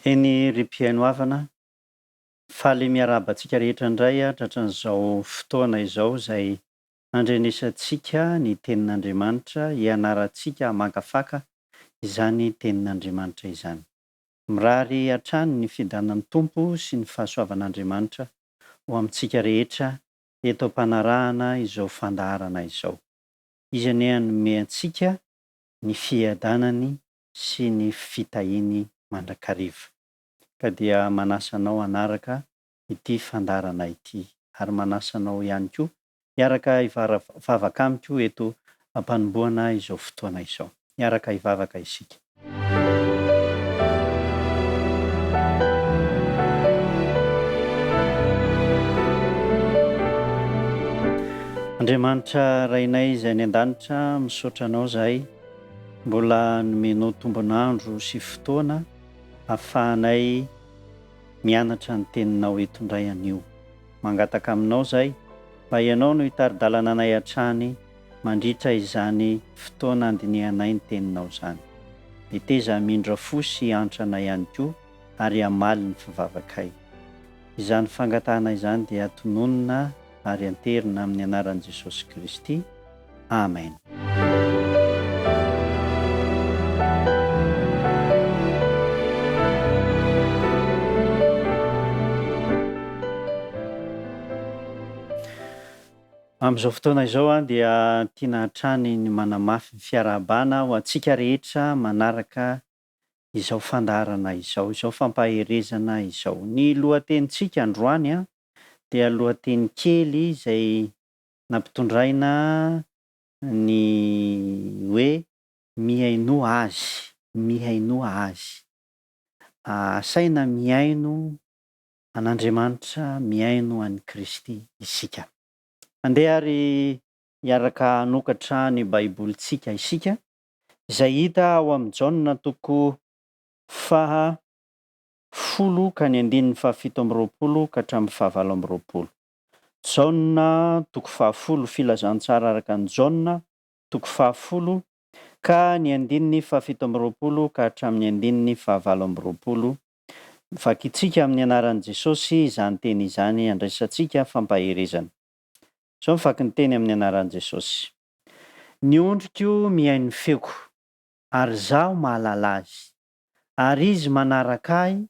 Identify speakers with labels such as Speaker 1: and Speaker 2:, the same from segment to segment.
Speaker 1: Eny ry-mpiaino havana, faly miarabantsika rehetra indray tratran'izao fotoana izao izay andrenesantsika ny tenin'Andriamanitra, hianarantsika hamakafaka izany tenin'Andriamanitra izany. Mirary hatrany ny fidanan'ny Tompo sy ny fahasoavan'Andriamanitra ho amintsika rehetra eto am-panarahana izao fandaharana izao. Izy anie hanome antsika ny fiadanany sy ny fitahiny mandrakariva. Ka dia manasa anao hanaraka ity fandaharana ity ary manasa anao ihany koa hiaraka hivavaka amiko eto ampanomboana izao fotoana izao. Hiaraka hivavaka isika. Andriamanitra rainay izay any an-danitra, misaotra anao izahay mbola nomenao tombonandro sy fotoana ahafahanay mianatra ny teninao eto indray anio. Mangataka aminao izahay mba ianao no hitari-dalana anay hatrany mandritra izany fotoana andinihanay ny teninao izany. Dia teza hamindra fo sy hantra anay ihany koa ary hamaly ny fivavakay. Izany fangatahana izany dia tononona ary anterina amin'ny anaran'i Jesosy Kristy. Amen. Amin'izao fotoana izao dia tiana hatrany ny manamafy ny fiarahabana ho antsika rehetra manaraka izao fandaharana izao, izao fampaherezana izao. Ny lohatenintsika androany dia lohateny kely izay nampitondraina ny hoe mihaino azy, mihaino azy. Saina mihaino an'Andriamanitra, mihaino an'i Kristy isika. Andeha ary hiaraka hanokatra ny baibolintsika isika izay hita ao amin'ny Jaona toko 10 ka ny 17 ka hatramin'ny 20. Jaona toko 10 filazantsara araka ny Jaona toko 10 ka ny 17 ka hatramin'ny 20. Vakitsika amin'ny anaran'i Jesosy izany teny izany andraisantsika fampaherezana. Izao mifaky ny teny amin'ny anaran'i Jesosy. Ny ondriko mihaino ny feoko ary izaho mahalala azy, ary izy manaraka ahy,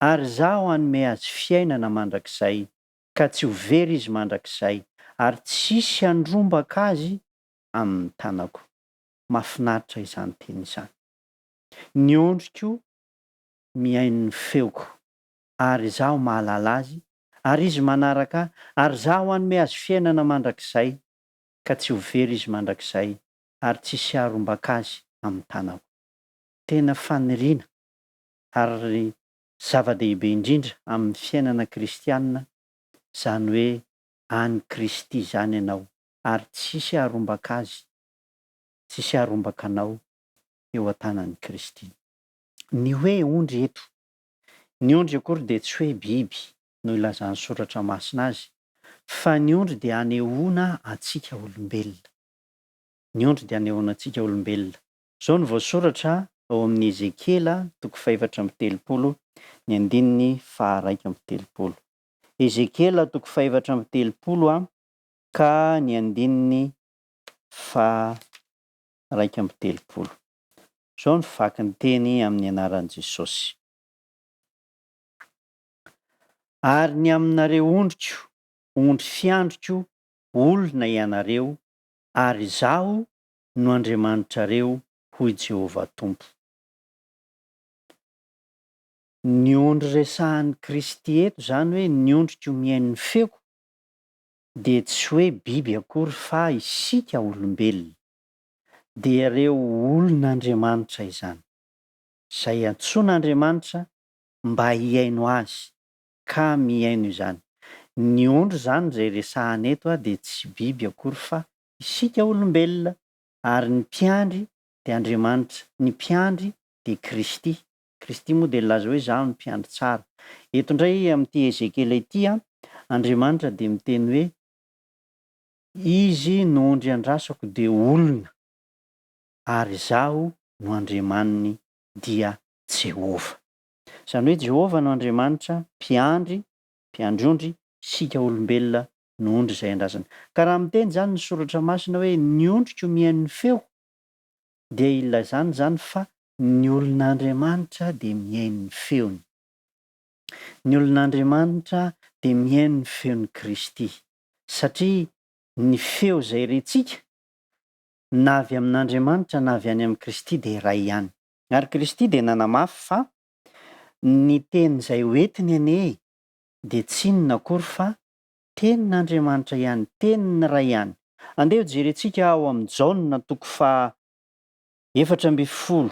Speaker 1: ary izaho hanome azy fiainana mandrakizay, ka tsy ho very izy mandrakizay, ary tsisy handrombaka azy amin'ny tanako. Mahafinaritra izany teny izany. Ny ondriko mihaino ny feoko ary izaho mahalala azy, ary izy manaraka ahy, ary izaho hanome azy fiainana mandrakizay, ka tsy ho very izy mandrakizay, ary tsisy haharombaka azy amin'ny tanako. Tena faniriana ary zava-dehibe indrindra amin'ny fiainana kristianina izany hoe any Kristy izany ianao ary tsisy haharombaka azy, tsisy haharombaka anao eo an-tanan'i Kristy. Ny hoe ondry eto, ny ondry akory dia tsy hoe biby no ilazan'ny soratra masina azy, fa ny ondry dia hanehoana antsika olombelona. Ny ondry dia hanehoana antsika olombelona. Izao no voasoratra ao amin'ny Ezekela toko 4:30 ny 1:2. Ezekela toko 4:30 ka ny 1:2. Izao no vaky ny teny amin'ny anaran'i Jesosy. Ary ny aminareo ondriko, ondry fiandriko, olona ianareo, ary izaho no Andriamanitrareo, hoy Jehovah Tompo. Ny ondry resahan'i Kristy eto izany hoe ny ondriko mihaino ny feoko dia tsy hoe biby akory fa isika olombelona. Dia ireo olon'Andriamanitra izany, izay antsoin'Andriamanitra mba hihaino azy, ka mihaino izany. Ny ondry izany izay resahana eto dia tsy biby akory fa isika olombelona, ary ny mpiandry dia Andriamanitra, ny mpiandry dia Kristy. Kristy moa dia nilaza hoe izaho ny mpiandry tsara. Eto indray amin'ity Ezekela ity Andriamanitra dia miteny hoe izy no ondry andrasako dia olona, ary izaho no andriamaniny dia Jehova. Izany hoe Jehovah no Andriamanitra mpiandrondry sika olombelona no ondry izay andrazana. Ka raha miteny zany ny soratra masina hoe ny ondriko mihaino ny feo, dia ilazany zany fa ny olon'Andriamanitra dia mihaino ny feony. Ny olon'Andriamanitra dia mihaino ny feon'ny Kristy, satria ny feo izay rentsika na avy amin'Andriamanitra na avy any amin'ny Kristy dia iray ihany. Ary Kristy dia nanamafy fa ny teny izay hoentiny anie dia tsy inona akory fa tenin'Andriamanitra ihany, teniny iray ihany. Andeha jerentsika ao amin'ny Jaona 4:12,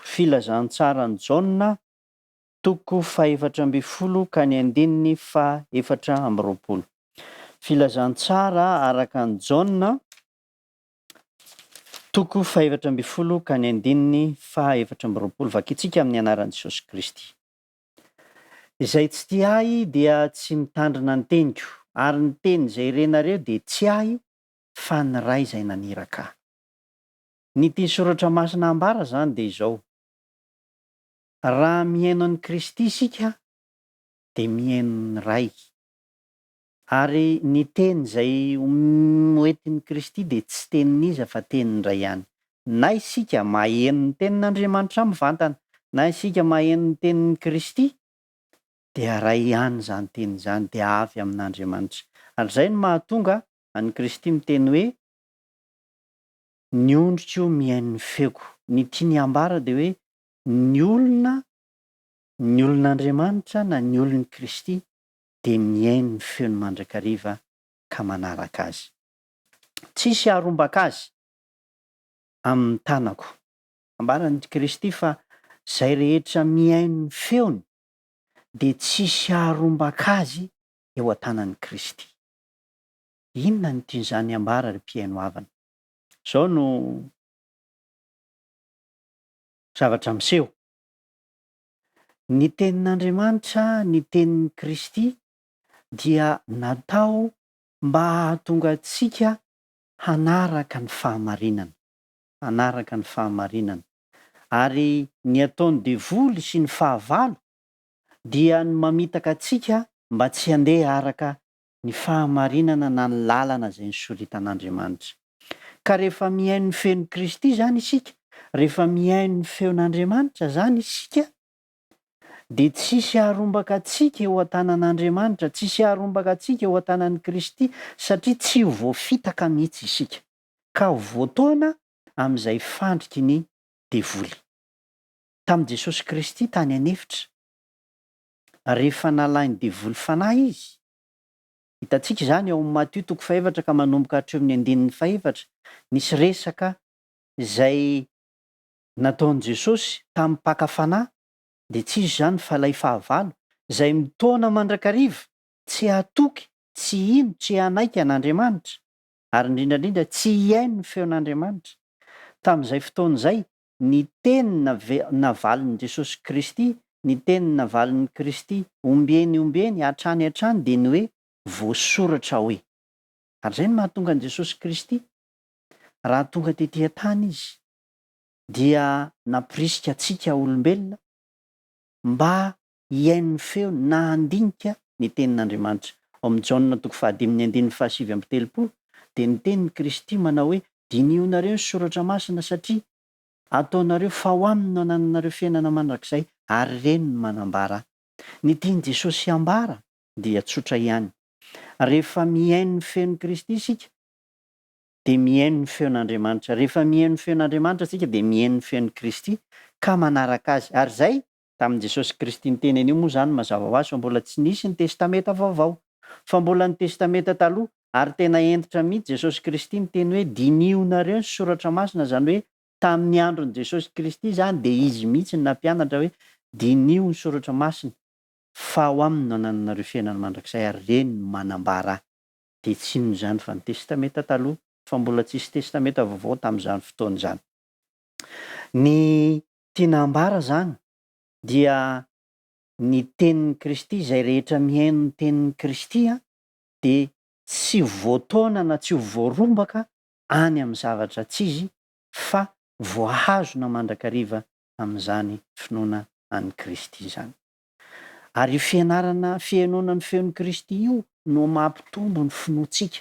Speaker 1: filazantsara ny Jaona 4:12 ka ny 4:20. Filazantsara araka ny Jaona 4:12 ka ny 4:20. Vakitsika amin'ny anaran'i Jesosy Kristy. Izay tsy tia ahy dia tsy mitandrina ny teniko, ary ny teny izay renareo dia tsy ahy fa ny ray izay naniraka ahy. Ny tia soratra masina ambara zany dia izao: raha mihaino an'i Kristy isika dia mihaino ny ray, ary ny teny izay hoentin'i Kristy dia tsy tenin'iza fa tenin'ny ray ihany. Na isika maheno ny tenin'Andriamanitra mivantana, na isika maheno ny tenin'i Kristy, dia ray ihany zany teny zany, dia avy amin'Andriamanitra. Ary izay no mahatonga an'i Kristy miteny hoe ny ondriko mihaino ny feoko. Ny tiany ambara dia hoe ny olon'Andriamanitra na ny olon'i Kristy dia mihaino ny feony mandrakariva ka manaraka azy. Tsisy haharombaka azy amin'ny tanako. Ambaran'i Kristy fa izay rehetra mihaino ny feony dia tsisy haharombaka azy eo an-tanan'i Kristy. Inona no tian'izany ambara ry mpihaino havana? Izao no zavatra miseho. Ny tenin'Andriamanitra, ny tenin'i Kristy dia natao mba hahatonga antsika hanaraka ny fahamarinana, hanaraka ny fahamarinana. Ary ny ataon'ny devoly sy ny fahavalo dia ny mamitaka antsika mba tsy handeha araka ny fahamarinana na ny lalana izay nisoritan'Andriamanitra. Ka rehefa mihaino ny feon'i Kristy zany isika, rehefa mihaino ny feon'Andriamanitra zany isika, dia tsisy haharombaka antsika eo an-tanan'Andriamanitra, tsisy haharombaka antsika eo an-tanan'i Kristy, satria tsy ho voafitaka mihitsy isika, ka ho voatoana amin'izay fandriky ny devoly. Tamin'i Jesosy Kristy tany anefitra, rehefa nalain'ny devoly fanahy izy, hitantsika izany ao amin'ny Matthieu 4 ka manomboka hatreo amin'ny 5, nisy resaka izay nataon'i Jesosy tamin'ny mpaka fanahy, dia tsy izy zany fa ilay fahavalo izay mitaona mandrakariva, tsy hatoky, tsy hino, tsy hanaiky an'Andriamanitra, ary indrindrandrindra tsy hihaino ny feon'Andriamanitra. Tamin'izay fotoana izay, ny teny navalin'i Jesosy Kristy, ny teny navalin'i Kristy ombeny hatrany dia ny hoe voasoratra hoe. Ary izay no mahatonga an'i Jesosy Kristy raha tonga tetỳ an-tany izy dia namporisika antsika olombelona mba hihaino ny feo na handinika ny tenin'Andriamanitra. Ao amin'ny Jaona 5:7 dia ny tenin'i Kristy manao hoe dinihonareo ny soratra masina satria ataonareo fa ho aminy no hanananareo fiainana mandrakizay, ary ireny no manambara. Ny tian'i Jesosy ambara dia tsotra ihany. Rehefa mihaino ny feon'i Kristy isika dia mihaino ny feon'Andriamanitra. Rehefa mihaino ny feon'Andriamanitra isika dia mihaino ny feon'i Kristy ka manaraka azy. Ary izay tamin'i Jesosy Kristy ny teny anio moa zany mazava ho azy fa mbola tsy nisy ny testameta vaovao, fa mbola ny testameta taloha. Ary tena entitra mihitsy Jesosy Kristy ny teny hoe dinihonareo ny soratra masina, izany hoe tamin'ny andron'i Jesosy Kristy zany dia izy mihitsy ny nampianatra hoe diniho ny soratra masina fa ho aminy no hanananareo fiainana mandrakizay, ary ireny no manambara. Dia tsy inona izany fa ny testameta taloha, fa mbola tsisy testameta vaovao tamin'izany fotoana izany. Ny tiana ambara zany dia ny tenin'i Kristy, izay rehetra mihaino ny tenin'i Kristy dia tsy voataona na tsy ho voarombaka any amin'ny zavatra tsy izy, fa voahazona mandrakariva amin'izany finoana an'i Kristy izany. Ary io fihainoana ny feon'ny Kristy io no mampitombo ny finoantsika.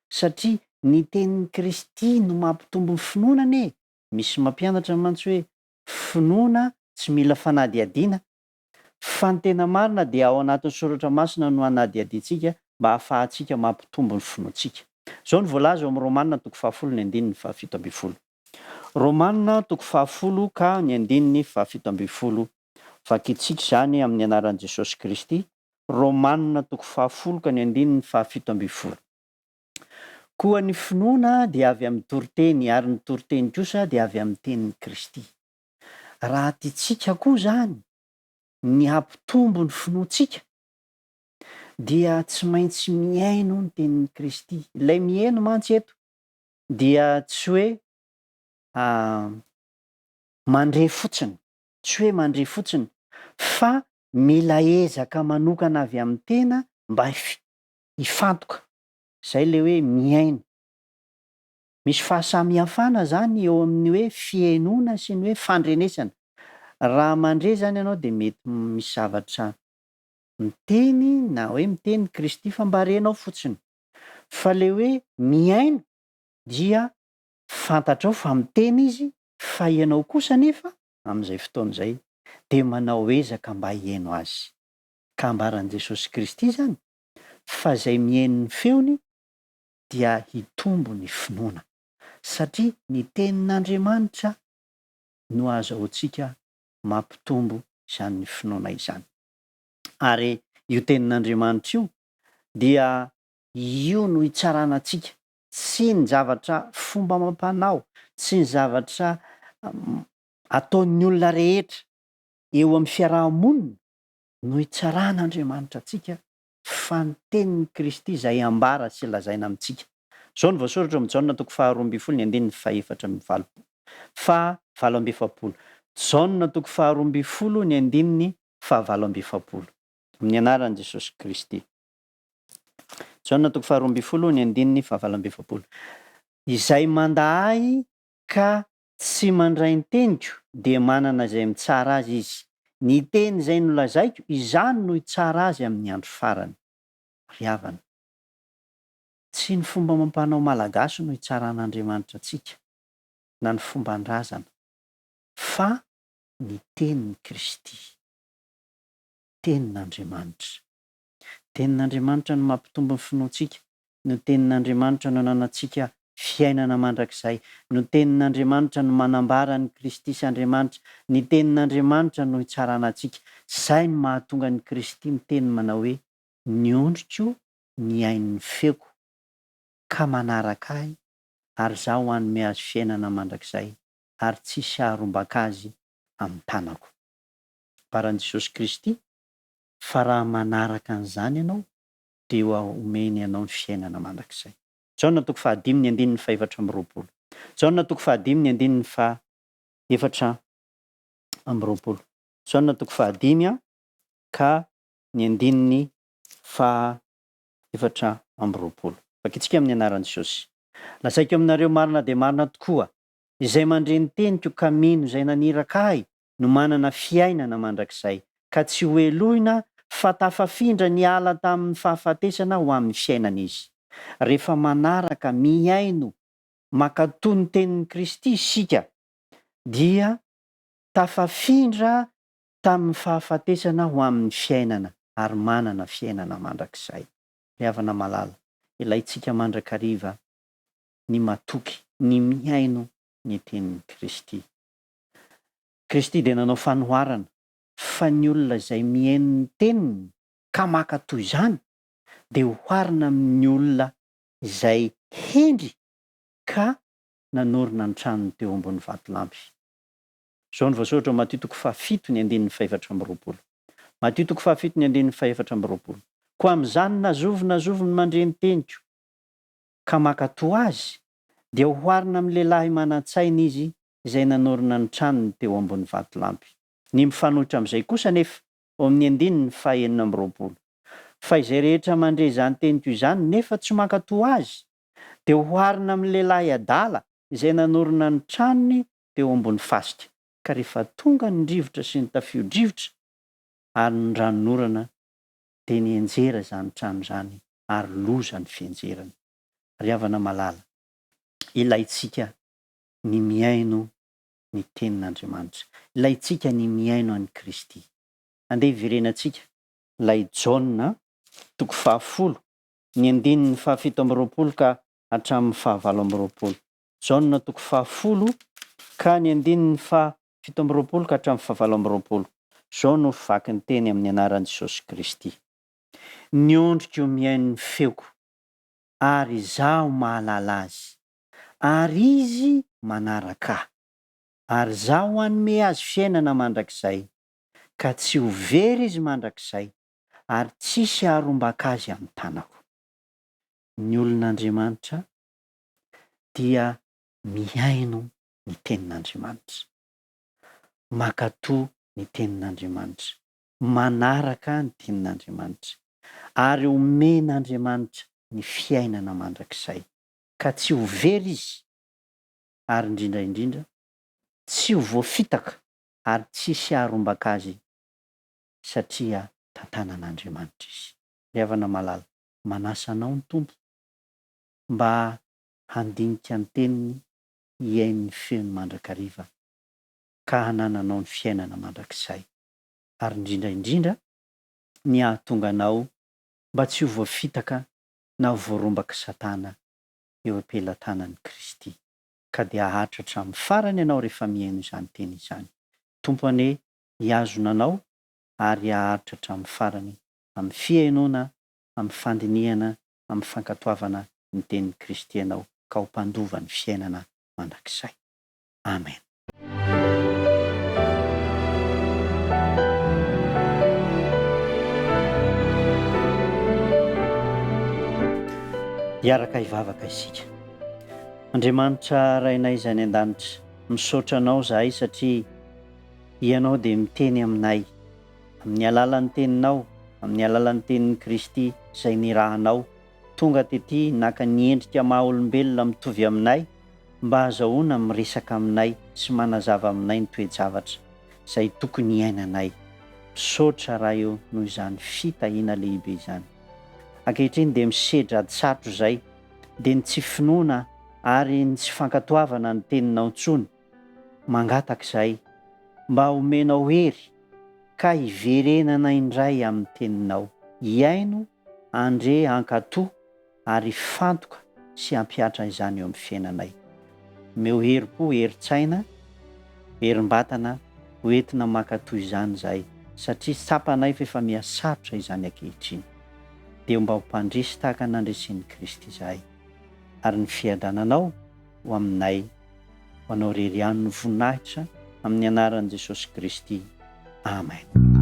Speaker 1: Satria ny tenin'ny Kristy no mampitombo ny finoana e. Misy mampianatra mantsy hoe finoana tsy mila fanadihadiana, fa ny tena marina dia ao anatin'ny soratra masina no hanadihadiantsika mba hahafahantsika mampitombo ny finoantsika. Zao ny voalaza ao amin'ny Romanina 10:17. Romanina 10:17. Vakitsika zany amin'ny anaran'i Jesosy Kristy. Romanina 10:17. Koa ny finoana dia avy amin'ny toriteny, ary ny toriteny kosa dia avy amin'ny tenin'ny Kristy. Raha tiantsika koa zany ny hampitombo ny finoantsika dia tsy maintsy miaino ny tenin'ny Kristy. Ilay miaino mantsy eto dia tsy hoe mandre fotsiny, tsy hoe mandre fotsiny, fa mila ezaka manokana avy amin'ny tena mba hifantoka. Zay le hoe miaino. Misy fahasamihafana zany eo amin'ny hoe fiainoana sy ny hoe fandrenesana. Raha mandre zany ianao dia mety misy zavatra miteny na hoe miteny Kristy fa mba renao fotsiny. Fa le hoe miaino dia fantatrao fa miteny izy, fa ianao kosa nefa amin'izay fotoan'izay dia manao ezaka mba hiaino azy. Ka ambaran'i Jesosy Kristy zany fa izay miaino ny feony dia hitombo ny finoana. Satria ny tenin'Andriamanitra no azahoantsika mampitombo izany finoana izany. Ary io tenin'Andriamanitra io dia io no hitsarana antsika, tsy ny zavatra fomba amam-panao, tsy ny zavatra ataon'ny olona rehetra eo amin'ny fiarahamonina no hitsaran'Andriamanitra antsika, fa ny tenin'ny Kristy izay ambara sy lazaina amintsika. Zao ny voasoratra amin'ny Jaona 2:2-4. Jaona 2:2-4. Amin'ny anaran'i Jesosy Kristy. Jaona 2:2-4. Izay mandahay ka tsy mandray ny teniko dia manana izay mitsara azy izy. Ny teny izay nolazaiko, izany no hitsara azy amin'ny andro farany. Ry havana, tsy ny fomba amam-panao malagasy no hitsaran'Andriamanitra antsika na ny fomban-drazana, fa ny tenin'ny Kristy, tenin'Andriamanitra. Tenin'Andriamanitra no mampitombo ny finoantsika, no tenin'Andriamanitra no nanantsika fiainana mandrakizay, no tenin'Andriamanitra no manambara ny Kristy sy Andriamanitra, ny tenin'Andriamanitra no hitsarana antsika. Izay no mahatonga ny Kristy miteny manao hoe ny ondriko ny ain'ny feoko ka manaraka ahy, ary zaho hanome azy fiainana mandrakizay, ary tsisy haharombaka azy amin'ny tanako. Baran'i Jesosy Kristy fa raha manaraka an'izany ianao dia ho omeny ianao ny fiainana mandrakizay. Jaona 5:4. Jaona 5:4. Jaona 5:4. Vakitsika amin'ny anaran'i Jesosy. Lazaiko aminareo marina dia marina tokoa, izay mandre ny teniko ka mino izay naniraka ahy no manana fiainana mandrakizay, ka tsy ho elohina fa tafafindra ny ala tamin'ny fahafatesana ho amin'ny fiainana izy. Rehefa manaraka miaino mankatoy ny tenin'ny Kristy isika dia tafafindra tamin'ny fahafatesana ho amin'ny fiainana, ary manana fiainana mandrakizay. Ry havana malala, ilaitsika mandrakariva ny matoky, ny miaino ny tenin'ny Kristy. Kristy dia nanao fanoharana fa ny olona izay miaino ny teniny ka mankatoy izany dia oharina amin'ny olona izay hendry ka nanorina ny tranony teo ambony vatolampy. Zao ny voasoratra Matteo 5:7-8. Matteo 5:7-8. Koa amin'izany nazovy ny mandre ny teniko ka mankatoy azy dia oharina amin'ny lehilahy manan-tsaina izy izay nanorina ny tranony teo ambony vatolampy. Ny mifanohitra amin'izay kosa nefa ao amin'ny 9:9. Fa izay rehetra mandre izany teniko izany nefa tsy mankatoy azy dia oharina amin'ny lehilahy adala izay nanorina ny tranony teo ambony fasika. Ka rehefa tonga ny rivotra sy ny tafio-drivotra ary ny ranonorana dia ny enjera zany trano zany ary loza ny fienjerana. Ry havana malala, ilayntsika ny miaino ny tenin'Andriamanitra, ilayntsika ny miaino an'i Kristy. Andeha hiverenantsika ilay Jaona 10, ny 17 ka hatramin'ny 19. Jaona 10 ka ny 17 ka hatramin'ny 19. Zao no vaky ny teny amin'ny anaran'i Jesosy Kristy. Niondrika io miaino ny feoko, ary izaho mahalala azy, ary izy manaraka ahy, ary izaho hanome azy fiainana mandrakizay, ka tsy ho very izy mandrakizay, ary tsisy haharombaka azy amin'ny tanako. Ny olon'Andriamanitra dia miaino ny tenin'Andriamanitra, mankatoa ny tenin'Andriamanitra, manaraka ny tenin'Andriamanitra, ary omen'Andriamanitra ny fiainana mandrakizay, ka tsy ho very izy, ary indrindra tsy ho voafitaka, ary tsisy haharombaka azy, satria tantanan'Andriamanitra izy. Ry havana malala, manasa anao ny Tompo mba handinika ny teniny, hiaino ny feony mandrakariva, ka hanananao ny fiainana mandrakizay, ary indrindra ny ahatonga anao mba tsy ho voafitaka na ho voarombaka Satana eo am-pelantanan'i Kristy, ka dia hahatratra amin'ny farany ianao rehefa miaino izany teny izany. Tompo anie hiazona anao ary hahatratra amin'ny farany amin'ny fiainoana, amin'ny fandinihana, amin'ny fankatoavana ny tenin'i Kristy ianao, ka ho mpandova ny fiainana mandrakizay. Amen. Hiaraka hivavaka isika. Andriamanitra rainay izay an-danitra, misaotra anao zahay satria ianao dia miteny aminay amin'ny alalan'ny teninao, amin'ny alalan'ny tenin'i Kristy izay nirahanao, tonga tetỳ naka ny endrika maha-olombelona mitovy aminay, mba azahoana miresaka aminay sy manazava aminay ny toe-javatra izay tokony iainanay. Misaotra raha eo noho izany fitahiana lehibe izany. Ankehitriny dia misedra ady sarotro izay, dia ny tsy finoana ary ny tsy fankatoavana ny teninao intsony, mangataka izay mba omenao hery ka hiverenana indray amin'ny teninao, hiaino, andre, hankatoa ary fantoka sy hampiatra izany eo amin'ny fiainanay. Meo herim-po, herin-tsaina, herim-batana hoentina mankatoa izany zahay, satria tsapanay fa efa mihasarotra izany ankehitriny. Dia mba ho mpandresy tahaka nandresen'i Kristy izahay, ary ny fiadananao ho aminay, ho anao irery ihany ny voninahitra, amin'ny anaran'i Jesosy Kristy. Amen.